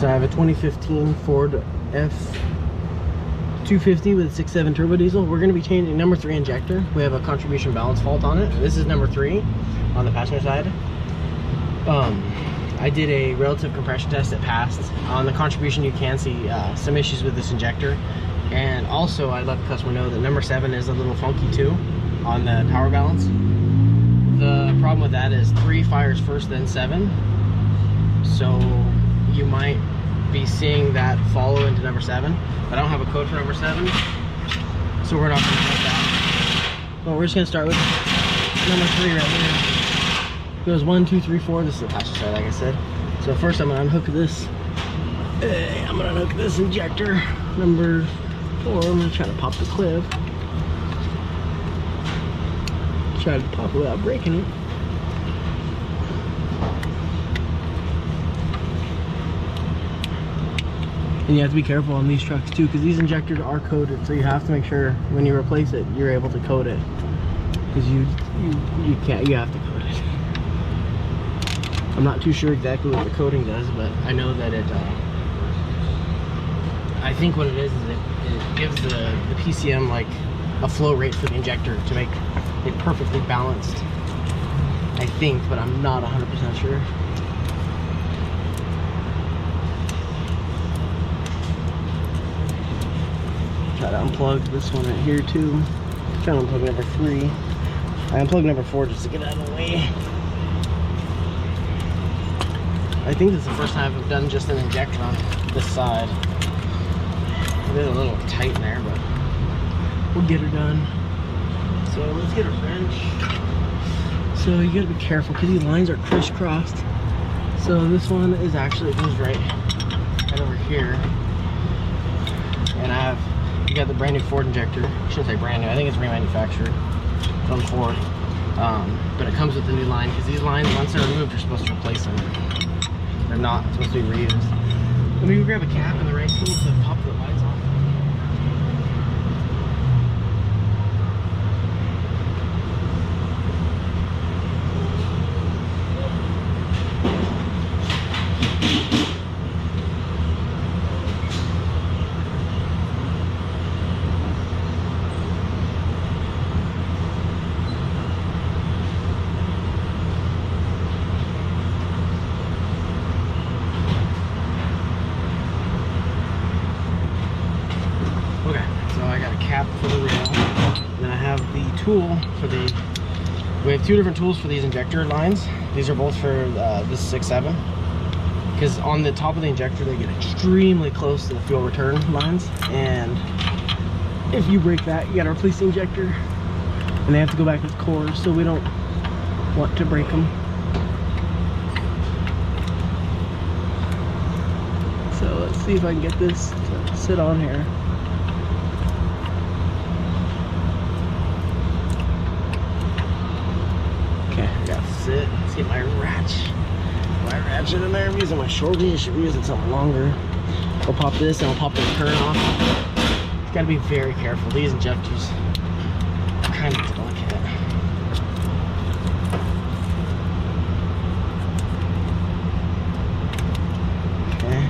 So I have a 2015 Ford F250 with a 6.7 turbo diesel. We're going to be changing number 3 injector. We have a contribution balance fault on it. This is number 3 on the passenger side. I did a relative compression test that passed. On the contribution you can see some issues with this injector. And also I'd let the customer know that number 7 is a little funky too on the power balance. The problem with that is 3 fires first, then 7. So you might be seeing that follow into number 7. But I don't have a code for number 7, so we're not going to put that. Well, we're just going to start with number 3 right here. It goes 1, 2, 3, 4. This is the passenger side, like I said. So first I'm going to unhook this. I'm going to unhook this injector. Number 4, I'm going to try to pop the clip. Try to pop it without breaking it. And you have to be careful on these trucks too, because these injectors are coated, so you have to make sure when you replace it, you're able to coat it. Because you have to coat it. I'm not too sure exactly what the coating does, but I know that it, I think what it is it gives the PCM like a flow rate for the injector to make it perfectly balanced, I think, but I'm not 100% sure. Try to unplug this one right here too. Try to unplug number 3. I unplugged number 4 just to get out of the way. I think this is the first time I've done just an injector on this side. It is a little tight in there, but we'll get her done. So let's get a wrench. So you gotta be careful because these lines are crisscrossed. So this one is actually goes right over here. And you got the brand new Ford injector. I shouldn't say brand new, I think it's remanufactured from Ford. But it comes with the new line because these lines, once they're removed, you're supposed to replace them. They're not supposed to be reused. Let me grab a cap and the right tool to pop the lights off. For the rail, and then I have the tool for we have 2 different tools for these injector lines. These are both for this 6.7, because on the top of the injector they get extremely close to the fuel return lines, and if you break that, you got to replace the injector, and they have to go back with cores, so we don't want to break them. So let's see if I can get this to sit on here. Sit. Let's get my ratchet in there. I'm using my shorty. I should be using something longer. I'll pop this and I'll pop the return off. You gotta be very careful. These injectors are kind of delicate. Okay.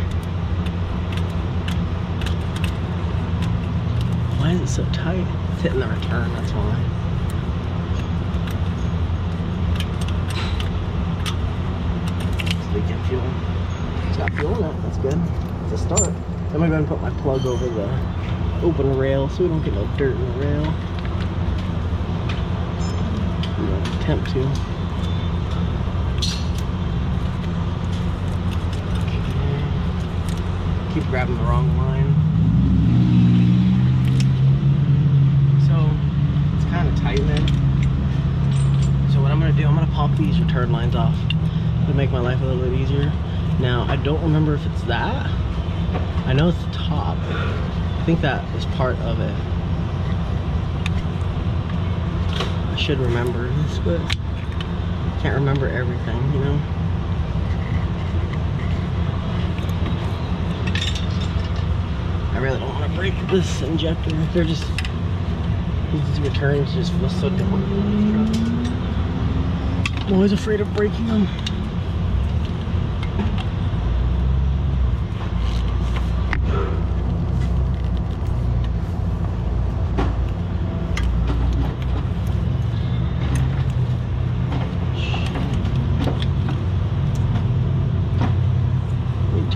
Why is it so tight? It's hitting the return, that's why. Leaking fuel. It's got fuel in it, that's good. It's a start. I'm gonna go ahead and put my plug over the open rail so we don't get no dirt in the rail. I'm gonna attempt to. Okay. Keep grabbing the wrong line. So it's kind of tight there. So what I'm gonna do, I'm gonna pop these return lines off to make my life a little bit easier. Now I don't remember if it's that. I know it's the top. I think that is part of it. I should remember this, but I can't remember everything, you know. I really don't want to break this injector. They're just, these returns just feel so different in this truck. I'm always afraid of breaking them.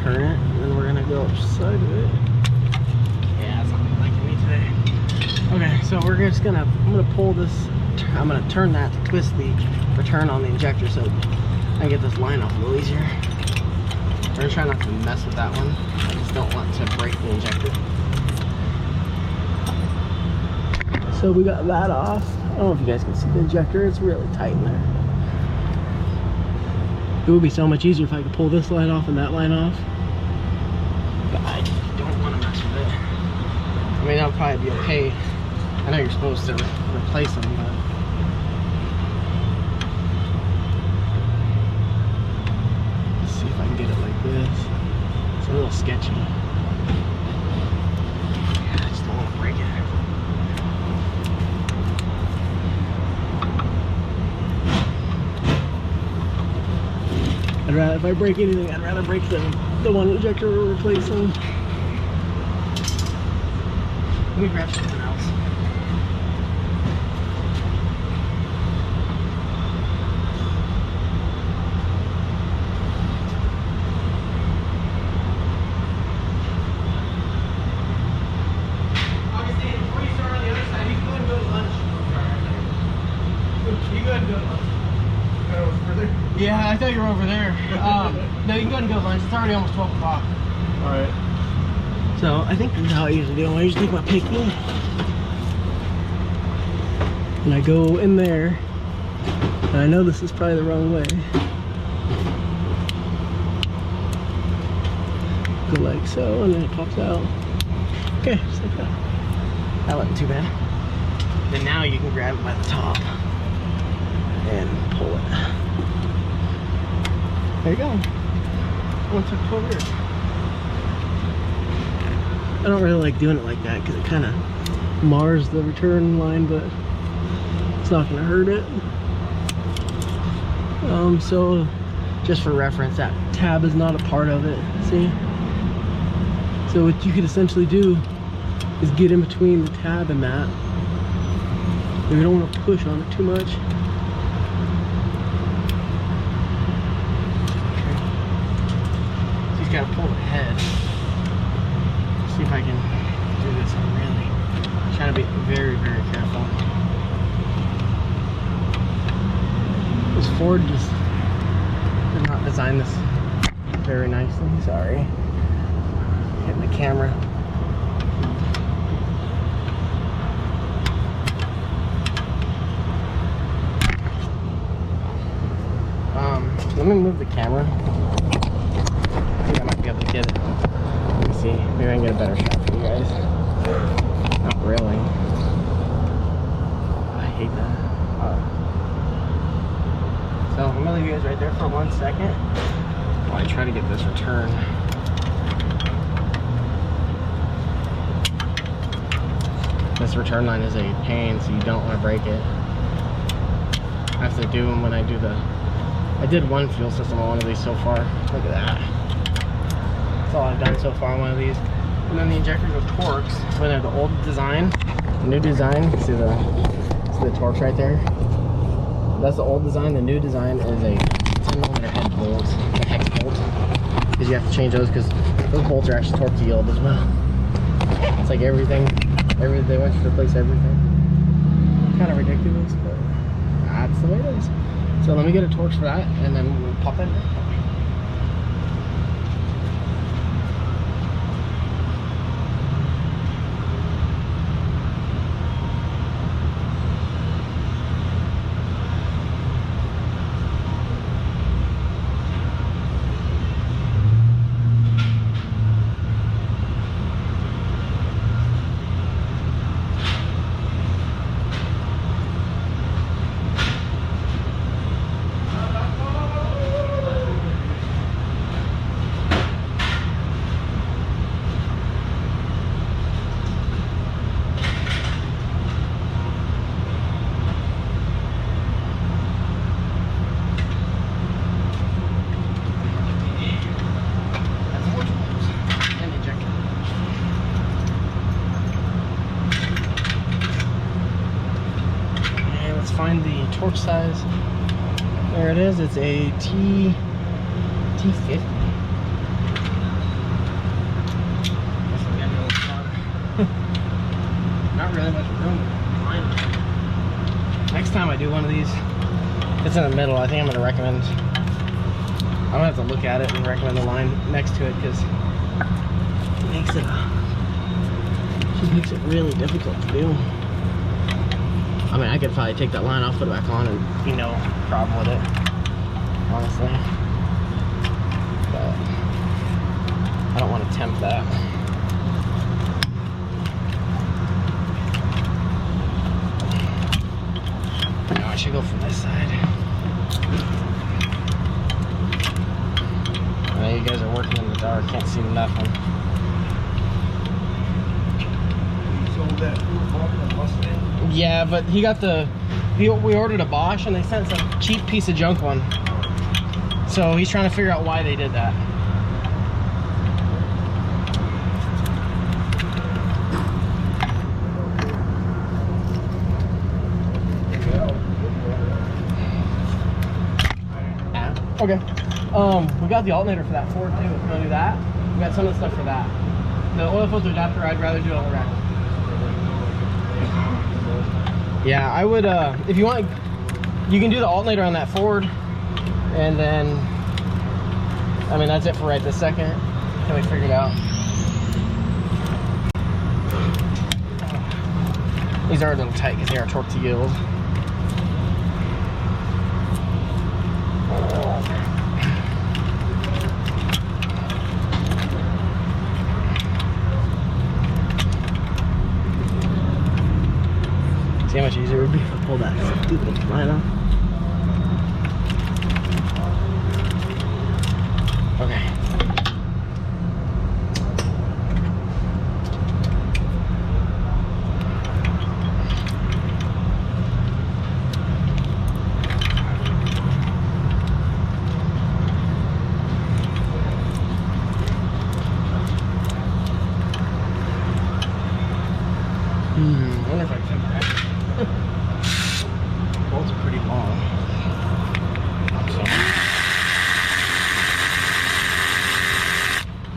turn it, and then we're gonna go upside of it. Yeah, it's not liking me today. Okay, so we're just gonna, I'm gonna pull this, I'm gonna turn that to twist the return on the injector so I can get this line off a little easier. We're gonna try not to mess with that one. I just don't want to break the injector. So we got that off. I don't know if you guys can see the injector, it's really tight in there. It would be so much easier if I could pull this line off and that line off. But I don't want to mess with it. I mean, that'll probably be okay. I know you're supposed to replace them, but let's see if I can get it like this. It's a little sketchy. Yeah, I just don't want to break it. I'd rather, if I break anything, I'd rather break the one injector we're replacing. Let me grab something else. Augustine, before you start on the other side, you can go and go to lunch. You go and go to lunch. Further? Yeah, I thought you were over there. No, you can go and go to lunch. It's already almost 12 o'clock. Alright. So, I think this is how I usually do it. I usually take my picky and I go in there. And I know this is probably the wrong way. Go like so, and then it pops out. Okay, just like that. That wasn't too bad. Then now you can grab it by the top and pull it. There you go. Once I pull it. I don't really like doing it like that because it kind of mars the return line, but it's not going to hurt it. So just for reference, that tab is not a part of it. See? So what you could essentially do is get in between the tab and that. You don't want to push on it too much. Gotta pull the head. See if I can do this. I'm really trying to be very, very careful. This Ford just did not design this very nicely. Sorry. Hitting the camera. Let me move the camera. I might be able to get it. Let me see. Maybe I can get a better shot for you guys. Not really. I hate that. So I'm gonna leave you guys right there for 1 second while I try to get this return. This return line is a pain, so you don't want to break it. I have to do them when I do the. I did one fuel system on one of these so far. Look at that. That's all I've done so far on one of these. And then the injectors with Torx, when they're the old design, the new design, see the Torx right there? That's the old design. The new design is a 10mm head bolt, the hex bolt. Because you have to change those because those bolts are actually torque to yield as well. It's like everything, they want you to replace everything. Kind of ridiculous, but that's the way it is. So let me get a Torx for that and then we'll pop that in. Find the torque size. There it is. It's a T250. these. It's in the middle. I think I'm gonna recommend. I'm gonna have to look at it and recommend the line next to it because it makes it just makes it really difficult to do. I mean, I could probably take that line off, put it back on, and be no problem with it, honestly. But I don't want to tempt that. No, I should go from this side. I know you guys are working in the dark, can't see nothing. Yeah, but he got the, we ordered a Bosch and they sent some cheap piece of junk one. So he's trying to figure out why they did that. Okay. We got the alternator for that Ford too. If you want to do that, we got some of the stuff for that. The oil filter adapter, I'd rather do it on the rack. Yeah, I would, if you want, you can do the alternator on that Ford, and then, I mean, that's it for right this second. Until we figure it out. These are a little tight because they are torque to yield. See how much easier it would be if I pull that stupid line off. Okay. I wonder if I can that. Bolts are pretty long. So.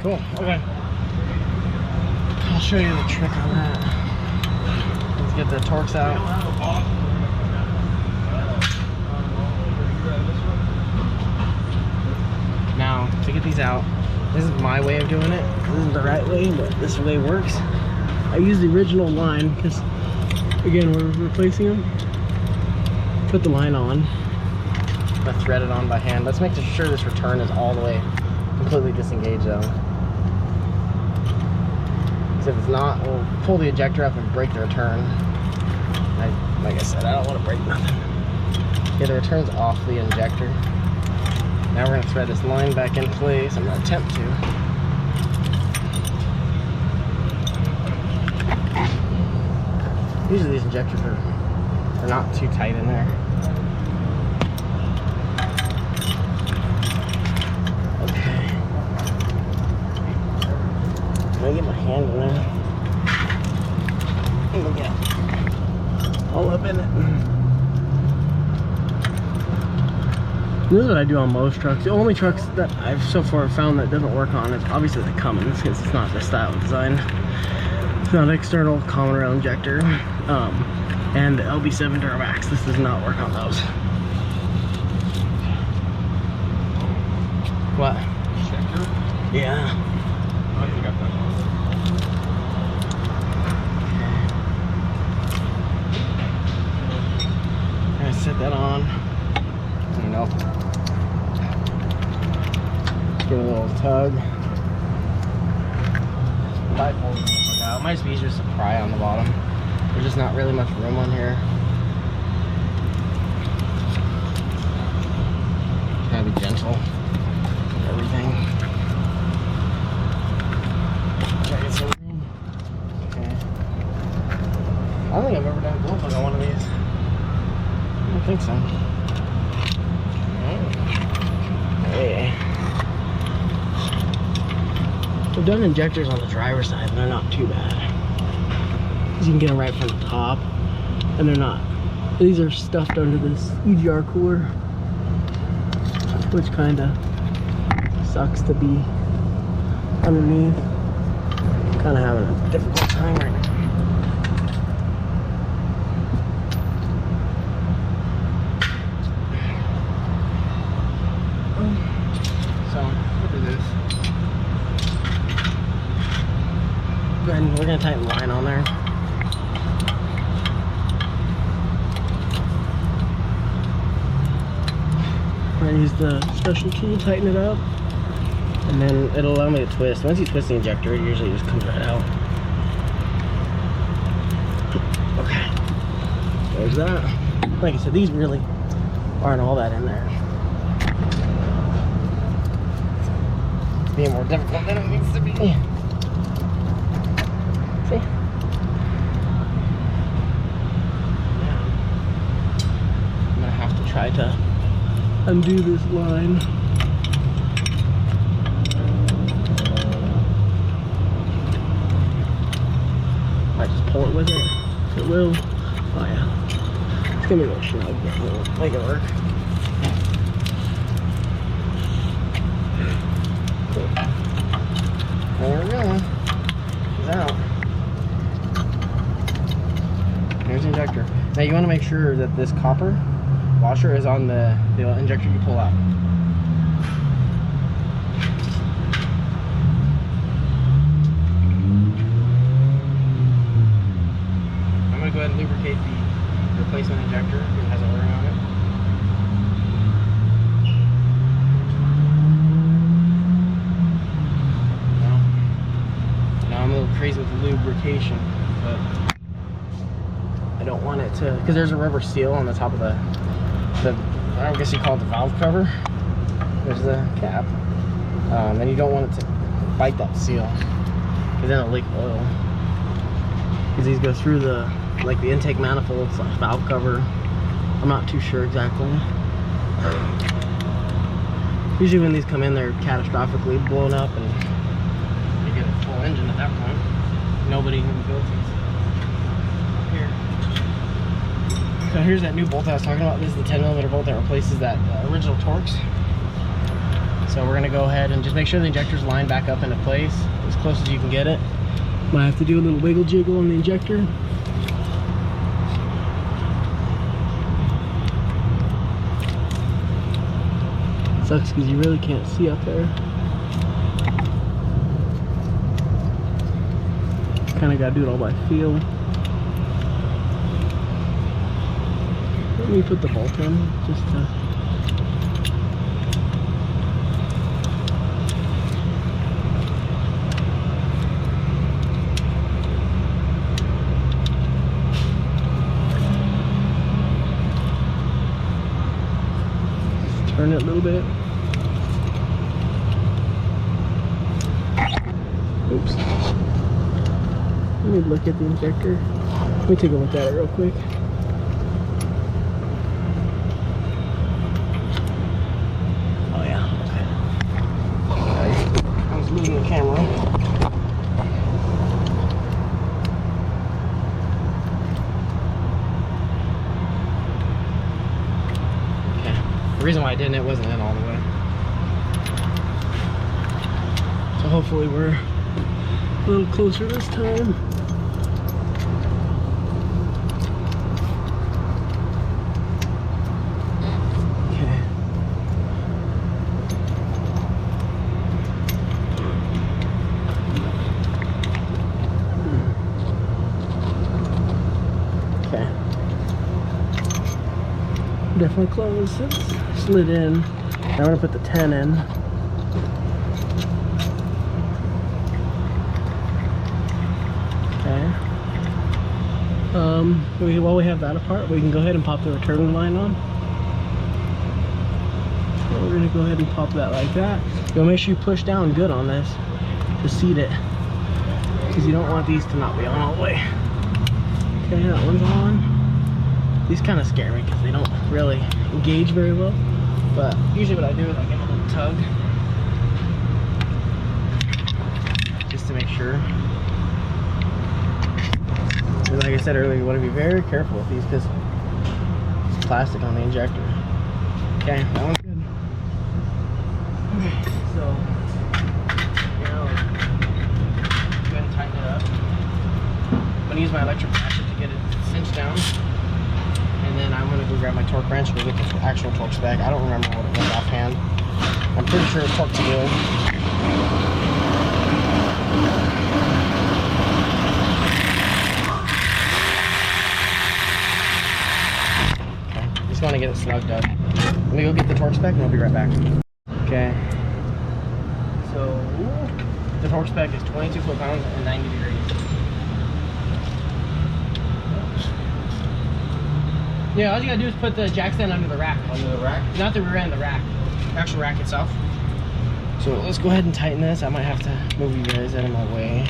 Cool, okay. I'll show you the trick on that. Let's get the torques out. Now, to get these out, this is my way of doing it. This isn't the right way, but this way works. I use the original line because, again, we're replacing them. Put the line on. I thread it on by hand. Let's make sure this return is all the way completely disengaged though. Because if it's not, we'll pull the ejector up and break the return. Like I said, I don't want to break nothing. Yeah, the return's off the injector. Now we're going to thread this line back in place. I'm going to attempt to. Usually these injectors are not too tight in there. Okay. Let me get my hand in there. And we'll get all up in it. This is what I do on most trucks. The only trucks that I've so far found that doesn't work on is obviously the Cummins, because it's not the style of design. It's not an external common rail injector. And the LB7 Duramax. This does not work on those. What? Injector? Yeah. Oh, you got that one. I'm gonna set that on. You know. Give it a little tug. It might just be easier to pry on the bottom. There's just not really much room on here. Gotta be gentle with everything. Gotta get some room. Okay. I don't think I've ever done a glow plug on one of these. I don't think so. Hey. I've done injectors on the driver's side and they're not too bad. You can get them right from the top, and they're not. These are stuffed under this EGR cooler, which kind of sucks to be underneath. Kind of having a difficult time right now. go ahead and we're gonna tighten the line on there. We're gonna use the special tool to tighten it up, and then it'll allow me to twist. Once you twist the injector, it usually just comes right out. Okay, there's that. Like I said, these really aren't all that in there. It's being more difficult than it needs to be. See? Yeah. I'm gonna have to try to undo this line. Might just pull it with it. It will. Oh yeah. It's gonna be a little snug, but we'll make it work. Cool. There we go. It's out. There's the injector. Now you want to make sure that this copper washer is on the injector you pull out. I'm going to go ahead and lubricate the replacement injector if it has a ring on it. Now I'm a little crazy with the lubrication, but I don't want it to, because there's a rubber seal on the top of the I guess you call it the valve cover. There's the cap, and you don't want it to bite that seal, because then it'll leak oil. Because these go through the intake manifold / valve cover. I'm not too sure exactly. Usually when these come in, they're catastrophically blown up, and you get a full engine at that point. Nobody even built these. Here. So here's that new bolt I was talking about. This is the 10mm bolt that replaces that original Torx. So we're gonna go ahead and just make sure the injector's lined back up into place as close as you can get it. Might have to do a little wiggle jiggle on the injector. Sucks because you really can't see up there. Kind of gotta do it all by feel. Let me put the bolt in just to. Just turn it a little bit. Oops. Let me look at the injector. Let me take a look at it real quick. Oh yeah, okay. I was losing the camera. Okay. The reason why I didn't, it wasn't in all the way. So hopefully we're a little closer this time. Okay. Okay. Definitely close. It's slid in. Now I'm gonna put the 10 in. While we have that apart, we can go ahead and pop the return line on. So we're gonna go ahead and pop that like that. You'll make sure you push down good on this to seat it, because you don't want these to not be on all the way. Okay, that one's on. These kind of scare me because they don't really engage very well. But usually what I do is I give a little tug just to make sure. Like I said earlier, you want to be very careful with these because it's plastic on the injector. Okay, that one's good. Okay, so now go ahead and tighten it up. I'm going to use my electric ratchet to get it cinched down. And then I'm going to go grab my torque wrench and look at the actual torque spec. I don't remember what it was offhand. I'm pretty sure it's torque to wheel. want to get it slugged up. Let me go get the torque spec and I'll be right back. Okay. So the torque spec is 22 foot-pounds and 90 degrees. Yeah, all you gotta do is put the jack stand under the rack. Under the rack? Not the rear end, the rack. The actual rack itself. So let's go ahead and tighten this. I might have to move you guys out of my way.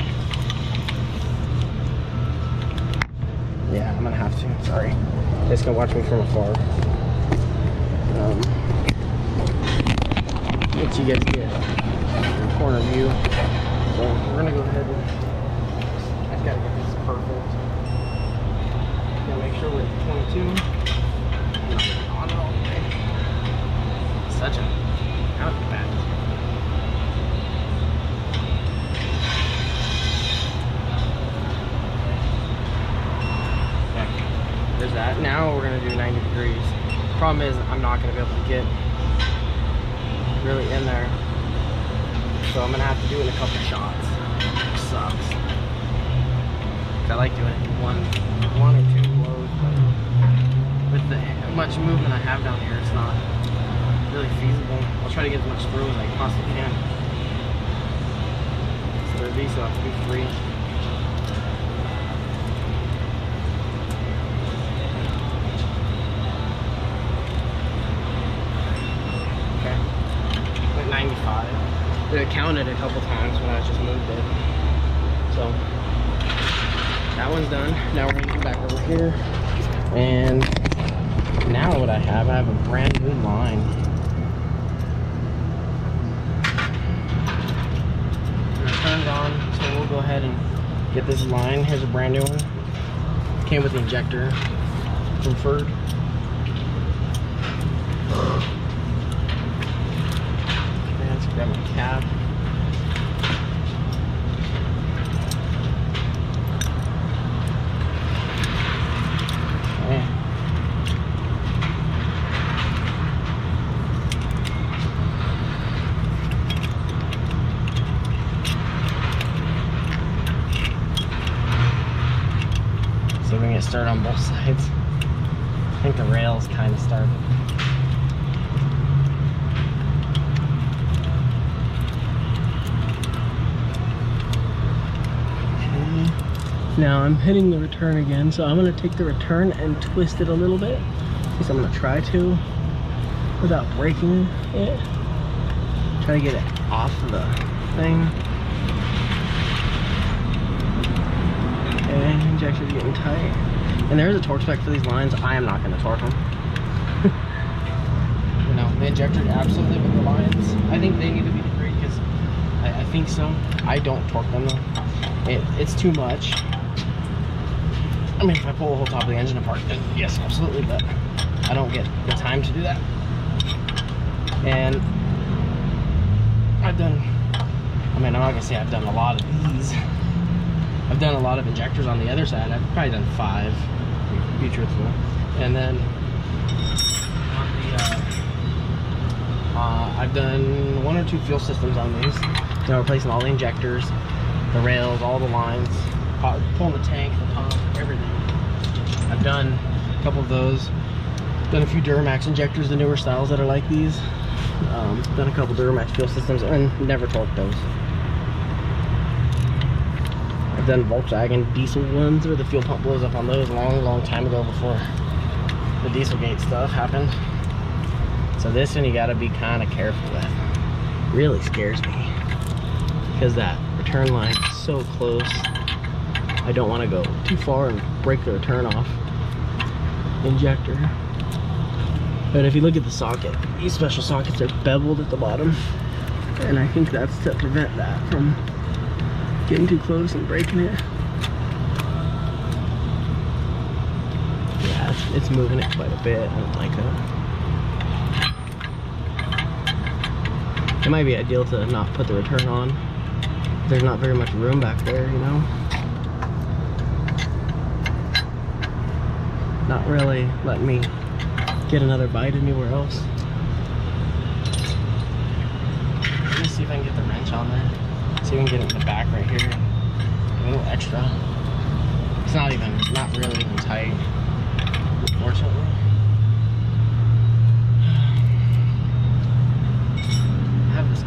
Yeah, I'm gonna have to. Sorry. You guys can watch me from afar. Let you guys get a corner view. So we're gonna go ahead and I just gotta get this perfect. Gotta make sure we're at 22. On it all the way. Such a out of bat. Okay. There's that. Now we're gonna do 90 degrees. Problem is I'm not gonna be able to get really in there. So I'm gonna have to do it in a couple shots. Which sucks. I like doing it in one or two blows, but with the much movement I have down here, it's not really feasible. I'll try to get as much through as I possibly can. So these will have to be 3. Okay. I'm at 95. It counted a couple times when I just moved it. So that one's done. Now we're gonna come back over here. And now what I have a brand new line. And I turned it on, so we'll go ahead and get this line. Here's a brand new one. Came with the injector from Ford. Okay, let's grab my cap. See if we can get started on both sides. I think the rails kind of started. Okay. Now I'm hitting the return again, so I'm going to take the return and twist it a little bit. At least I'm going to try to, without breaking it. Try to get it off the thing. Okay, injector's getting tight. And there's a torque spec for these lines. I am not going to torque them. You know, the injector absolutely, but the lines, I think they need to be degreed because I think so. I don't torque them though. It's too much. I mean, if I pull the whole top of the engine apart, then yes, absolutely, but I don't get the time to do that. And I've done, I mean, I'm not going to say I've done a lot of these. I've done a lot of injectors on the other side. I've probably done 5, to be truthful. And then on the, I've done 1 or 2 fuel systems on these. You know, replacing all the injectors, the rails, all the lines, pulling the tank, the pump, everything. I've done a couple of those. Done a few Duramax injectors, the newer styles that are like these. Done a couple Duramax fuel systems and never torqued those. I've done Volkswagen diesel ones where the fuel pump blows up on those a long time ago before the Dieselgate stuff happened. So this one you gotta be kind of careful with. Really scares me because that return line is so close. I don't want to go too far and break the return off injector. But if you look at the socket, these special sockets are beveled at the bottom, and I think that's to prevent that from getting too close and breaking it. Yeah, it's moving it quite a bit. I don't like that. It might be ideal to not put the return on. There's not very much room back there, you know. Not really letting me get another bite anywhere else. Let me see if I can get the wrench on there. See if we can get it in the back right here. A little extra. It's not really even tight, unfortunately.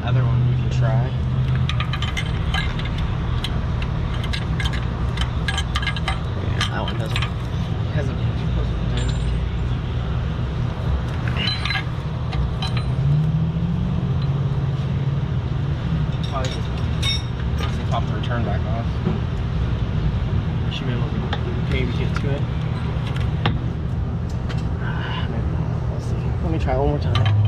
other one we can try. Yeah, that one doesn't. Has a probably just once they pop the return back off. Should be able to maybe get to it. Maybe not. Let's see. Let me try one more time.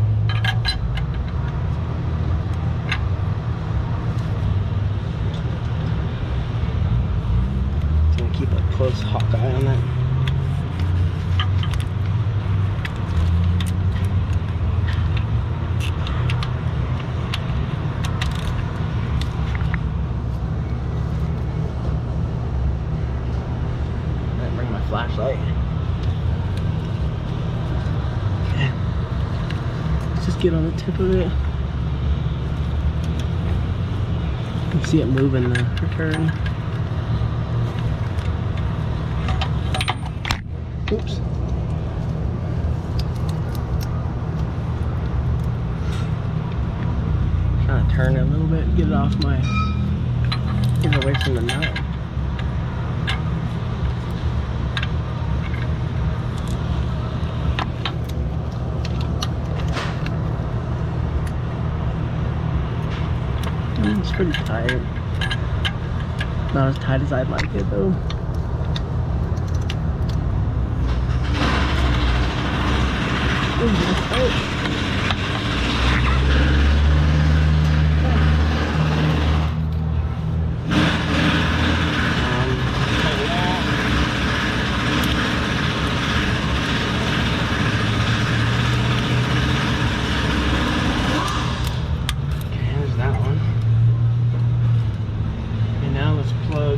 Keep a close hawk eye on that. Might bring my flashlight. Okay. Let's just get on the tip of it. You can see it moving the return. Oops. Trying to turn it a little bit, get it off my, get it away from the nut. It's pretty tight. Not as tight as I'd like it though.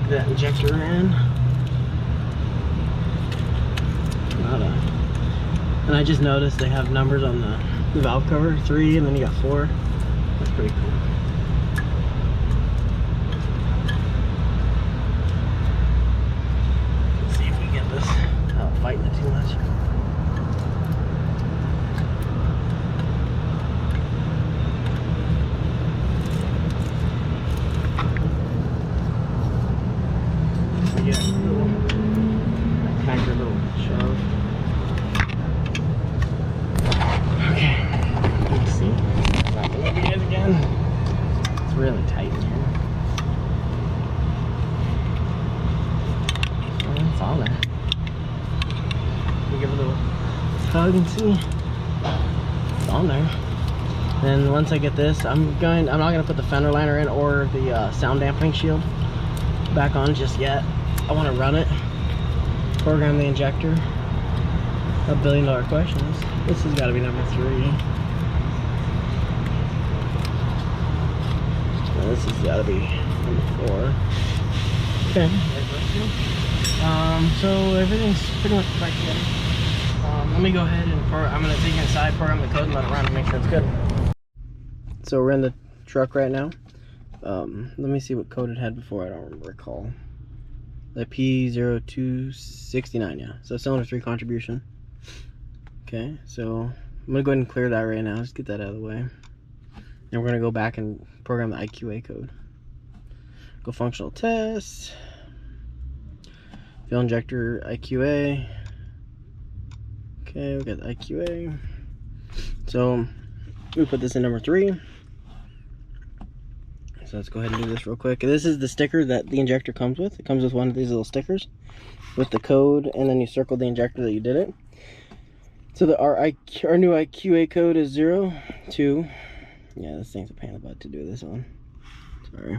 That injector in. And I just noticed they have numbers on the valve cover, 3 and then you got 4. That's pretty cool. Let's see if we can get this without fighting it too much. Really tight in here. It's on there. We'll give it a little tug and see. It's on there. Then once I get this, I'm not gonna put the fender liner in or the sound dampening shield back on just yet. I want to run it, program the injector. $1 billion questions. This has got to be number 3. This has got to be number 4. Okay. So everything's pretty much back together. Let me go ahead and I'm going to take it inside, program the code, and let it run and make sure it's good. So we're in the truck right now. Let me see what code it had before. I don't recall. The P0269, yeah. So cylinder 3 contribution. Okay, so I'm going to go ahead and clear that right now. Just get that out of the way. And we're going to go back and program the IQA code. Go functional test. Fuel injector IQA. Okay, we got the IQA. So we put this in number 3. So let's go ahead and do this real quick. This is the sticker that the injector comes with. It comes with one of these little stickers with the code, and then you circle the injector that you did it. So our new IQA code is 02. Yeah, this thing's a pain in the butt to do this on. Sorry.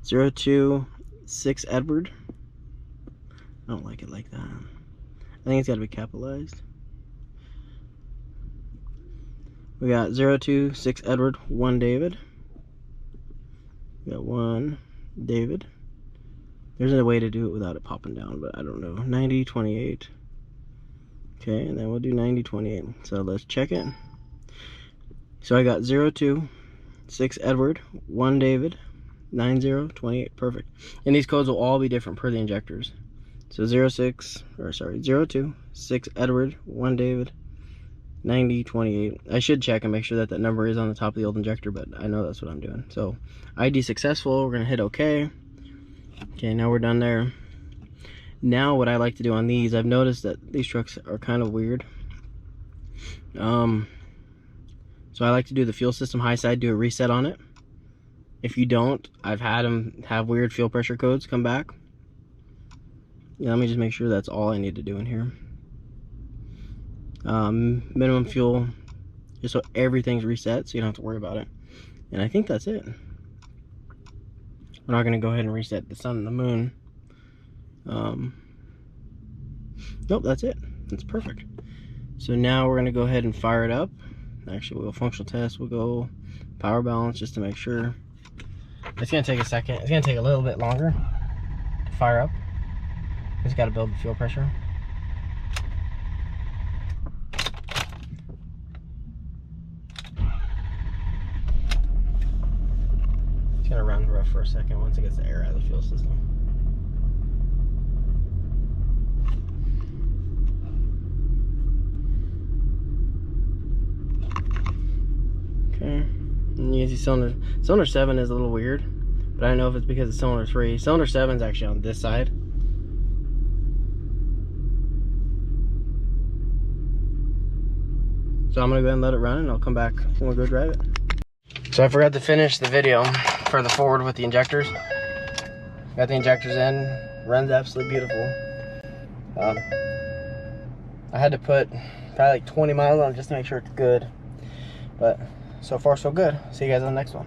026 Edward. I don't like it like that. I think it's got to be capitalized. We got 026 Edward, 1 David. We got 1 David. There's a way to do it without it popping down, but I don't know. 9028. Okay, and then we'll do 9028. So let's check it. So I got 026 Edward, 1 David, 9028. Perfect. And these codes will all be different per the injectors. So 026 Edward, 1 David, 90, 28. I should check and make sure that that number is on the top of the old injector, but I know that's what I'm doing. So ID successful. We're gonna hit OK. Okay, now we're done there. Now what I like to do on these, I've noticed that these trucks are kind of weird. So I like to do the fuel system high side, do a reset on it. If you don't, I've had them have weird fuel pressure codes come back. Yeah, let me just make sure that's all I need to do in here. Minimum fuel, just so everything's reset so you don't have to worry about it. And I think that's it. We're not going to go ahead and reset the sun and the moon. Nope, that's it. That's perfect. So now we're going to go ahead and fire it up. Actually, we'll go functional test. We'll go power balance just to make sure. It's going to take a second. It's going to take a little bit longer to fire up. Just got to build the fuel pressure. It's going to run rough for a second once it gets the air out of the fuel system. Okay, and you can see cylinder 7 is a little weird, but I don't know if it's because of cylinder 3. Cylinder 7 is actually on this side. So I'm gonna go ahead and let it run, and I'll come back when we go drive it. So I forgot to finish the video for the Ford with the injectors. Got the injectors in, runs absolutely beautiful. I had to put probably like 20 miles on it just to make sure it's good, but so far so good. See you guys on the next one.